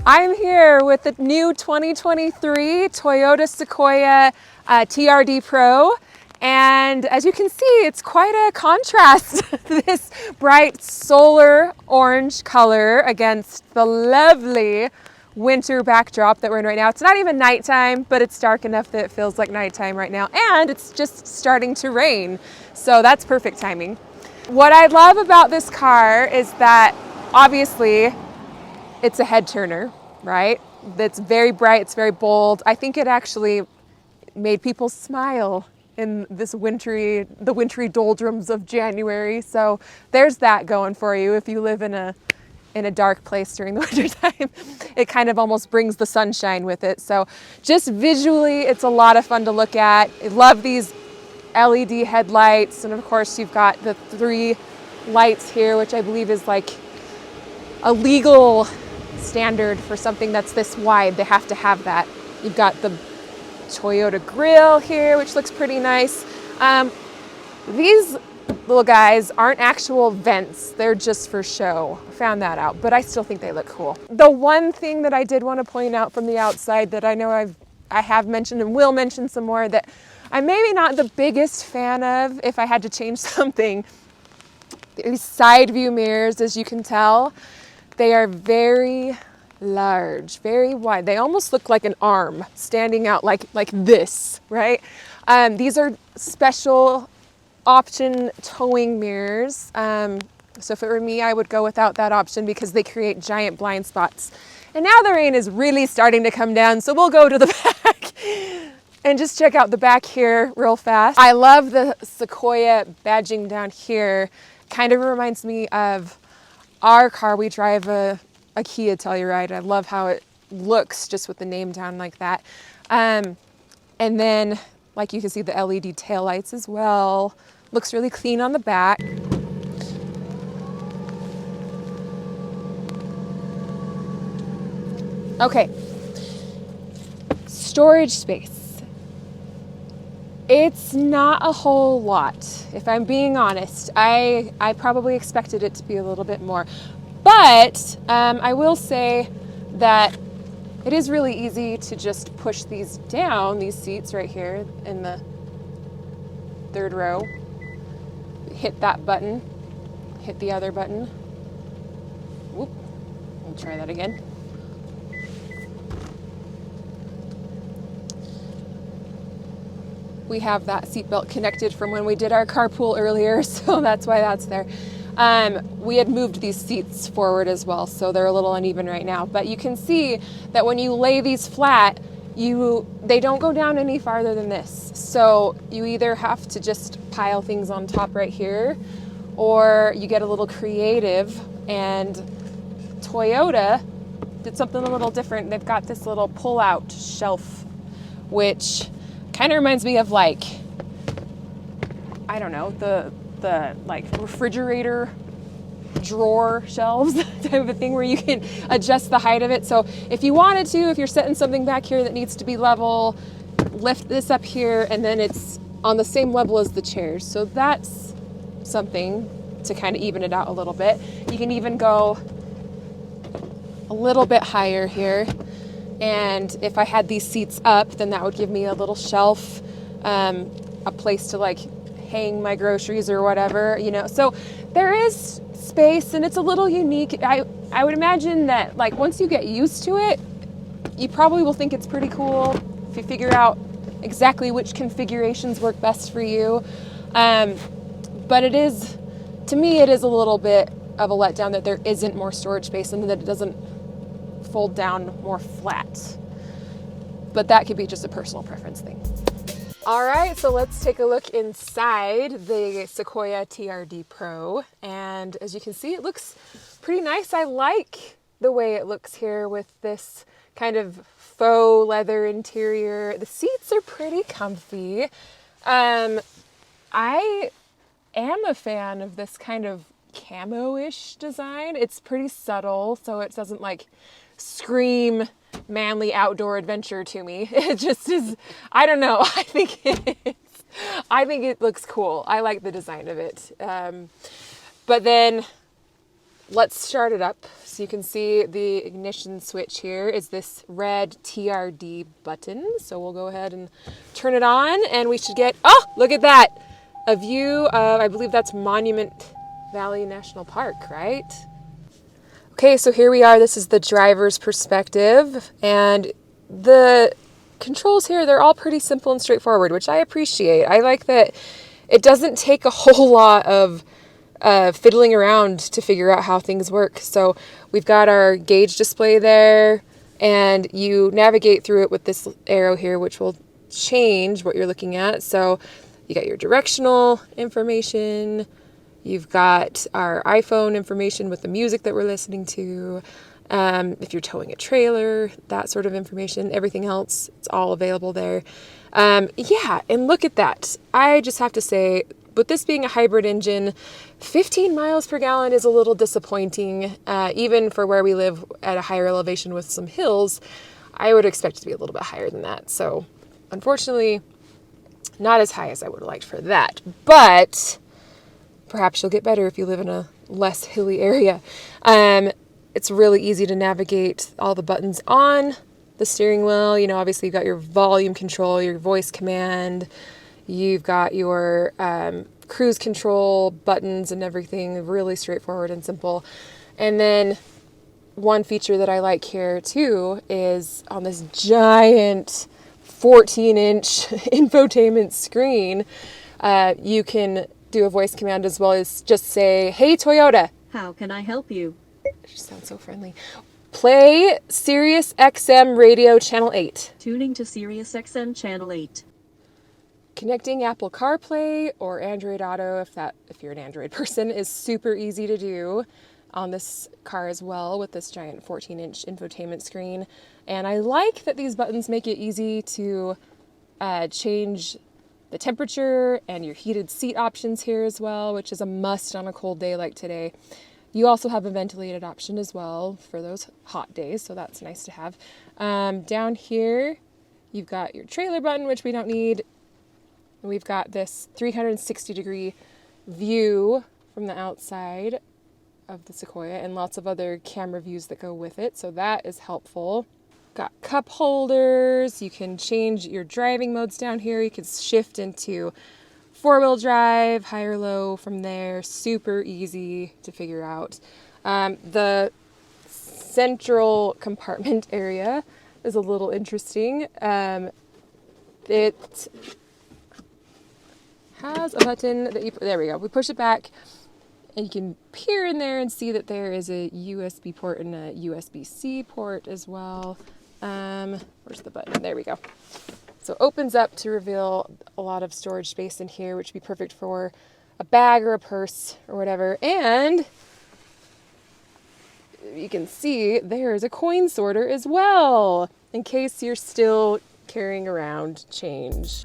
I'm here with the new 2023 Toyota Sequoia TRD Pro. And as you can see, it's quite a contrast, this bright solar orange color against the lovely winter backdrop that we're in right now. It's not even nighttime, but it's dark enough that it feels like nighttime right now. And it's just starting to rain. So that's perfect timing. What I love about this car is that obviously it's a head turner, right? That's very bright, it's very bold. I think it actually made people smile in the wintry doldrums of January. So there's that going for you if you live in a dark place during the winter time. It kind of almost brings the sunshine with it. So just visually, it's a lot of fun to look at. I love these LED headlights. And of course you've got the 3 lights here, which I believe is like a legal standard for something that's this wide. They have to have that. You've got the Toyota grill here, which looks pretty nice. These little guys aren't actual vents. They're just for show. I found that out, but I still think they look cool. The one thing that I did want to point out from the outside that I know I have mentioned and will mention some more that I'm maybe not the biggest fan of, if I had to change something, these side view mirrors, as you can tell, they are very large, very wide. They almost look like an arm standing out like this, right? These are special option towing mirrors. So if it were me, I would go without that option because they create giant blind spots. And now the rain is really starting to come down, so we'll go to the back and just check out the back here real fast. I love the Sequoia badging down here. Kind of reminds me of our car. We drive a Kia Telluride. I love how it looks just with the name down like that. And then, like you can see, the LED taillights as well. Looks really clean on the back. Okay, storage space. It's not a whole lot, if I'm being honest. I probably expected it to be a little bit more. But I will say that it is really easy to just push these down, these seats right here in the 3rd row. Hit that button, hit the other button. Whoop, we'll try that again. We have that seatbelt connected from when we did our carpool earlier, so that's why that's there. We had moved these seats forward as well, so they're a little uneven right now. But you can see that when you lay these flat, they don't go down any farther than this. So you either have to just pile things on top right here, or you get a little creative, and Toyota did something a little different. They've got this little pull-out shelf, which kind of reminds me of, like, I don't know, the like refrigerator drawer shelves type of a thing where you can adjust the height of it. So if you wanted to, if you're setting something back here that needs to be level, lift this up here and then it's on the same level as the chairs. So that's something to kind of even it out a little bit. You can even go a little bit higher here. And if I had these seats up, then that would give me a little shelf, a place to like hang my groceries or whatever, you know. So there is space and it's a little unique. I would imagine that, like, once you get used to it, you probably will think it's pretty cool if you figure out exactly which configurations work best for you. But it is, to me, it is a little bit of a letdown that there isn't more storage space and that it doesn't fold down more flat. But that could be just a personal preference thing. All right, so let's take a look inside the Sequoia TRD Pro. And as you can see, it looks pretty nice. I like the way it looks here with this kind of faux leather interior. The seats are pretty comfy. I am a fan of this kind of camo-ish design. It's pretty subtle, so it doesn't like scream manly outdoor adventure to me. It just is, I don't know. I think it looks cool. I like the design of it. But then let's start it up. So you can see the ignition switch here is this red TRD button. So we'll go ahead and turn it on and we should get, oh, look at that. A view of, I believe that's Monument Valley National Park, right? Okay, so here we are. This is the driver's perspective, and the controls here, they're all pretty simple and straightforward, which I appreciate. I like that it doesn't take a whole lot of fiddling around to figure out how things work. So we've got our gauge display there, and you navigate through it with this arrow here, which will change what you're looking at. So you got your directional information. You've got our iPhone information with the music that we're listening to. If you're towing a trailer, that sort of information, everything else, it's all available there. Yeah, and look at that. I just have to say, with this being a hybrid engine, 15 miles per gallon is a little disappointing. Even for where we live at a higher elevation with some hills, I would expect it to be a little bit higher than that. So unfortunately, not as high as I would have liked for that. But perhaps you'll get better if you live in a less hilly area. It's really easy to navigate all the buttons on the steering wheel. You know, obviously you've got your volume control, your voice command, you've got your cruise control buttons and everything, really straightforward and simple. And then one feature that I like here too is on this giant 14-inch infotainment screen, you can do a voice command as well as just say, "Hey Toyota." How can I help you? It just sounds so friendly. Play Sirius XM radio channel 8. Tuning to Sirius XM channel 8. Connecting Apple CarPlay or Android Auto, if you're an Android person, is super easy to do on this car as well with this giant 14-inch infotainment screen. And I like that these buttons make it easy to change the temperature and your heated seat options here as well, which is a must on a cold day like today. You also have a ventilated option as well for those hot days, so that's nice to have. Down here, you've got your trailer button, which we don't need. We've got this 360-degree view from the outside of the Sequoia and lots of other camera views that go with it, so that is helpful. Got cup holders. You can change your driving modes down here. You can shift into four-wheel drive, high or low from there. Super easy to figure out. The central compartment area is a little interesting. It has a button that there we go. We push it back and you can peer in there and see that there is a USB port and a USB-C port as well. Where's the button? There we go. So it opens up to reveal a lot of storage space in here, which would be perfect for a bag or a purse or whatever. And you can see there is a coin sorter as well, in case you're still carrying around change.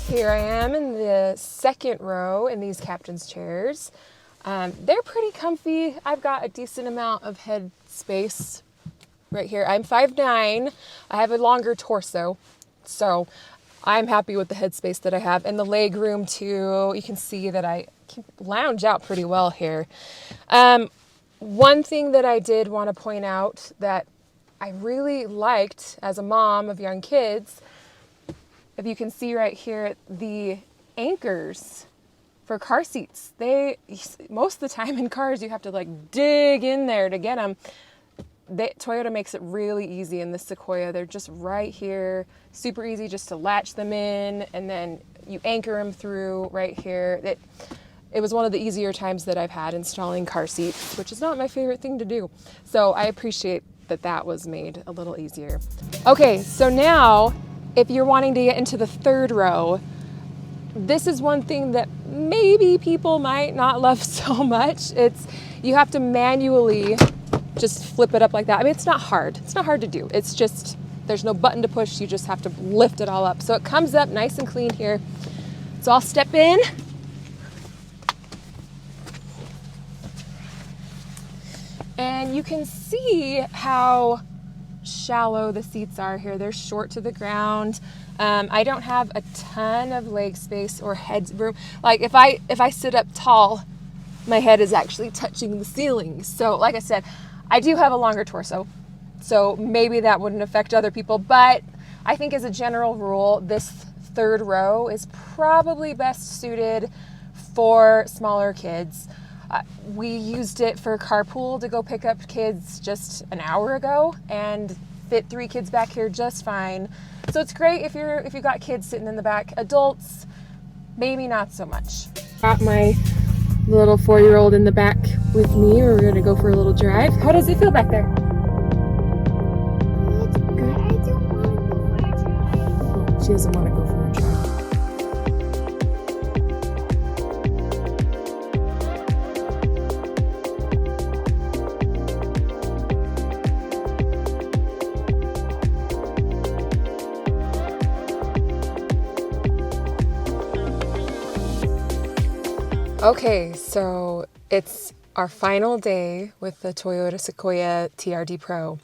Here I am in the second row in these captain's chairs. They're pretty comfy. I've got a decent amount of head space right here. I'm 5'9". I have a longer torso, so I'm happy with the headspace that I have. And the leg room too. You can see that I can lounge out pretty well here. One thing that I did want to point out that I really liked as a mom of young kids, if you can see right here, the anchors for car seats. Most of the time in cars, you have to like dig in there to get them. Toyota makes it really easy in the Sequoia. They're just right here, super easy just to latch them in, and then you anchor them through right here. It was one of the easier times that I've had installing car seats, which is not my favorite thing to do. So I appreciate that was made a little easier. Okay, so now if you're wanting to get into the third row, this is one thing that maybe people might not love so much. You have to manually just flip it up like that. I mean, it's not hard. It's not hard to do. It's just, there's no button to push. You just have to lift it all up. So it comes up nice and clean here. So I'll step in. And you can see how shallow the seats are here. They're short to the ground. I don't have a ton of leg space or head room. Like if I sit up tall, my head is actually touching the ceiling. So like I said, I do have a longer torso, so maybe that wouldn't affect other people, but I think as a general rule, this third row is probably best suited for smaller kids. We used it for carpool to go pick up kids just an hour ago and fit 3 kids back here just fine. So it's great if you've got kids sitting in the back. Adults, maybe not so much. Got my little 4-year-old in the back with me. We're gonna go for a little drive. How does it feel back there? It's good. I don't want to go for a drive. She doesn't want to go for a drive. Okay, so it's our final day with the Toyota Sequoia TRD Pro.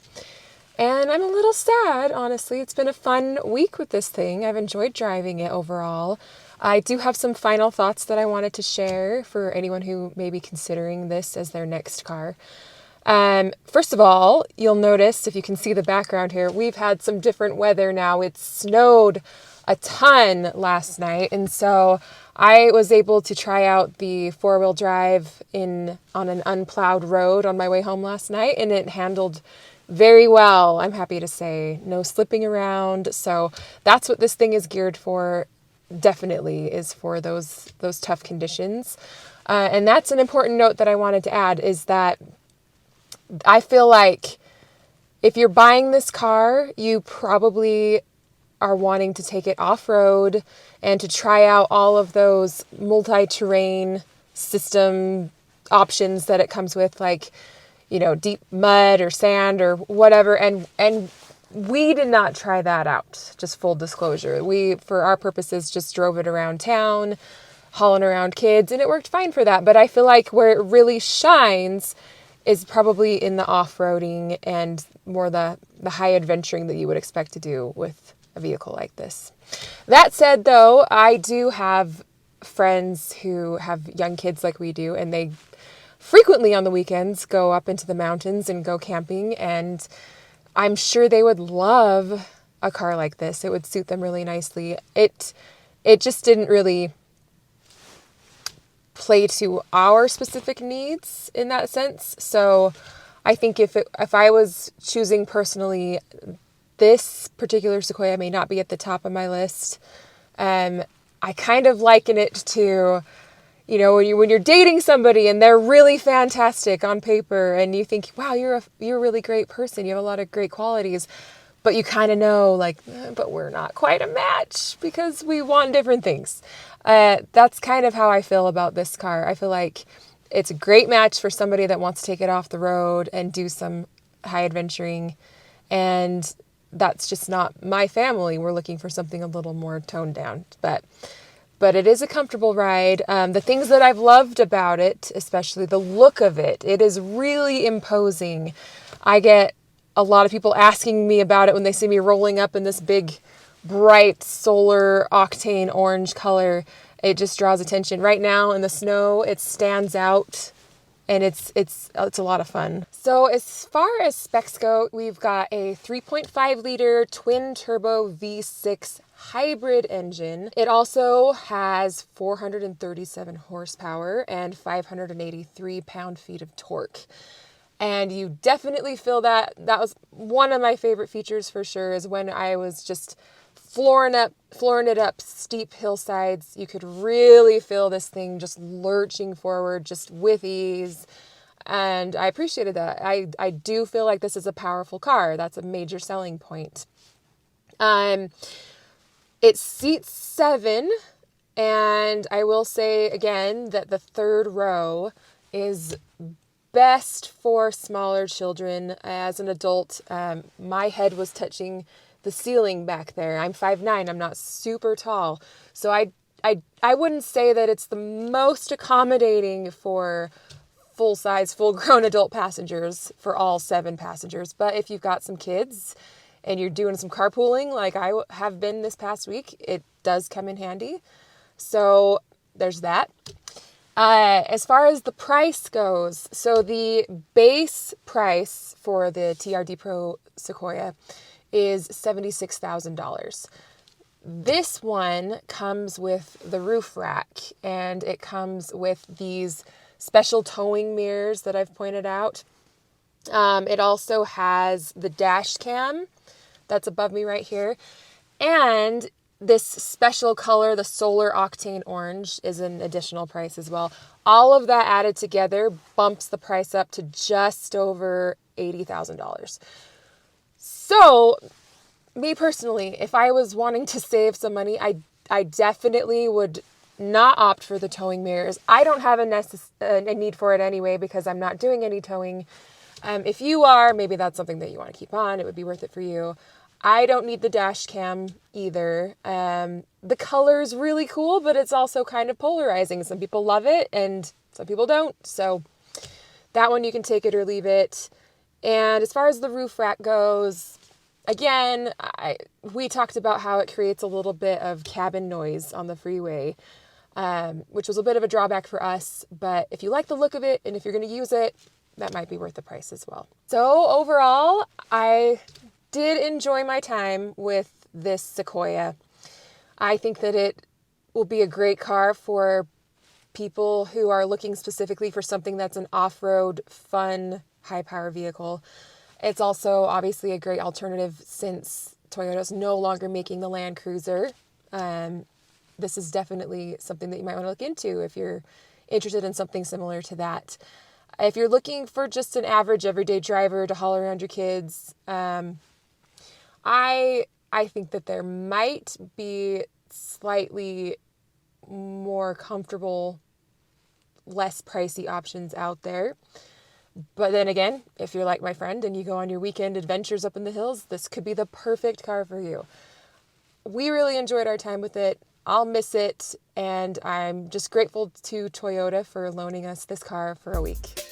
And I'm a little sad, honestly. It's been a fun week with this thing. I've enjoyed driving it overall. I do have some final thoughts that I wanted to share for anyone who may be considering this as their next car. First of all, you'll notice, if you can see the background here, we've had some different weather now. It snowed a ton last night, and so I was able to try out the 4-wheel drive on an unplowed road on my way home last night, and it handled very well, I'm happy to say. No slipping around. So that's what this thing is geared for, definitely, is for those tough conditions. And that's an important note that I wanted to add, is that I feel like if you're buying this car, you probably are wanting to take it off-road and to try out all of those multi-terrain system options that it comes with, like, you know, deep mud or sand or whatever. And we did not try that out, just full disclosure. We, for our purposes, just drove it around town, hauling around kids, and it worked fine for that. But I feel like where it really shines is probably in the off-roading and more the high adventuring that you would expect to do with a vehicle like this. That said, though, I do have friends who have young kids like we do, and they frequently on the weekends go up into the mountains and go camping, and I'm sure they would love a car like this. It would suit them really nicely. It just didn't really play to our specific needs in that sense. So I think if I was choosing personally, this particular Sequoia may not be at the top of my list. I kind of liken it to, you know, when you're dating somebody and they're really fantastic on paper and you think, wow, you're a really great person. You have a lot of great qualities, but you kind of know, like, but we're not quite a match because we want different things. That's kind of how I feel about this car. I feel like it's a great match for somebody that wants to take it off the road and do some high adventuring, and that's just not my family. We're looking for something a little more toned down, but it is a comfortable ride. The things that I've loved about it, especially the look of it, it is really imposing. I get a lot of people asking me about it when they see me rolling up in this big, bright Solar Octane orange color. It just draws attention. Right now in the snow, it stands out, and it's a lot of fun. So as far as specs go, we've got a 3.5 liter twin turbo V6 hybrid engine. It also has 437 horsepower and 583 pound-feet of torque. And you definitely feel that. That was one of my favorite features for sure, is when I was just flooring it up steep hillsides. You could really feel this thing just lurching forward just with ease. And I appreciated that. I do feel like this is a powerful car. That's a major selling point. It seats 7, and I will say again that the third row is best for smaller children. As an adult, my head was touching the ceiling back there. I'm 5'9". I'm not super tall. So I wouldn't say that it's the most accommodating for full-size, full-grown adult passengers for all 7 passengers. But if you've got some kids and you're doing some carpooling like I have been this past week, it does come in handy. So there's that. As far as the price goes, so the base price for the TRD Pro Sequoia is $76,000. This one comes with the roof rack, and it comes with these special towing mirrors that I've pointed out. It also has the dash cam that's above me right here. And this special color, the Solar Octane orange, is an additional price as well. All of that added together bumps the price up to just over $80,000. So, me personally, if I was wanting to save some money, I definitely would not opt for the towing mirrors. I don't have a need for it anyway because I'm not doing any towing. If you are, maybe that's something that you want to keep on. It would be worth it for you. I don't need the dash cam either. The color's really cool, but it's also kind of polarizing. Some people love it and some people don't. So that one you can take it or leave it. And as far as the roof rack goes, again, we talked about how it creates a little bit of cabin noise on the freeway, which was a bit of a drawback for us. But if you like the look of it and if you're going to use it, that might be worth the price as well. So overall, I did enjoy my time with this Sequoia. I think that it will be a great car for people who are looking specifically for something that's an off-road, fun, high-power vehicle. It's also obviously a great alternative since Toyota's no longer making the Land Cruiser. This is definitely something that you might want to look into if you're interested in something similar to that. If you're looking for just an average everyday driver to haul around your kids, I think that there might be slightly more comfortable, less pricey options out there. But then again, if you're like my friend and you go on your weekend adventures up in the hills, this could be the perfect car for you. We really enjoyed our time with it. I'll miss it, and I'm just grateful to Toyota for loaning us this car for a week.